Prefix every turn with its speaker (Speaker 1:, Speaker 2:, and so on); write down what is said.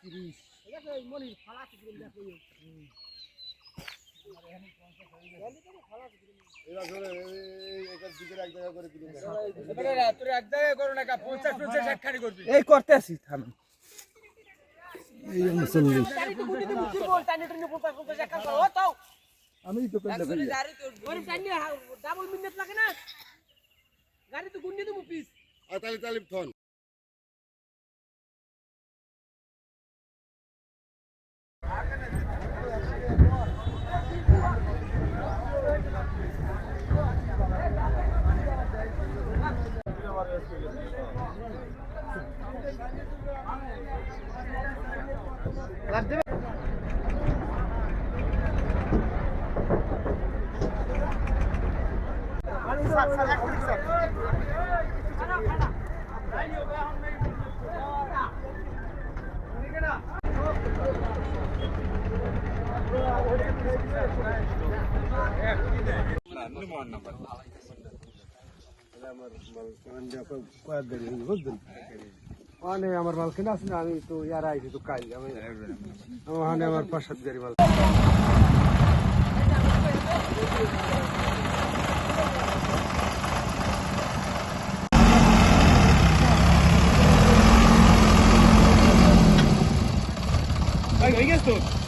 Speaker 1: 30 ঠিক আছে মনির ফালা আছে কি দেখো
Speaker 2: এরা ধরে এই একার দিকে এক জায়গা করে কিলো
Speaker 3: এবারে তোর এক জায়গায় করো না 50 50 এক খালি করবি
Speaker 1: এই করতে আছি থাম
Speaker 2: এই মুসল্লি
Speaker 1: টানি তো গুটি মুটি বল টানি টানি 50 50 এক করো ও তাও
Speaker 2: আমি তো পেন্ডা করি
Speaker 1: ওরে টানি ডাবল মিনিট লাগে না গাড়ি তো গুন্ডি দেবো পিস
Speaker 2: আর তালি থন আমার মাল কিনা আছে না আমি তো ইয়ার আইছি তো কাল আমি আমার 5-7 গাড়ি মাল
Speaker 3: হয়ে গেছে তো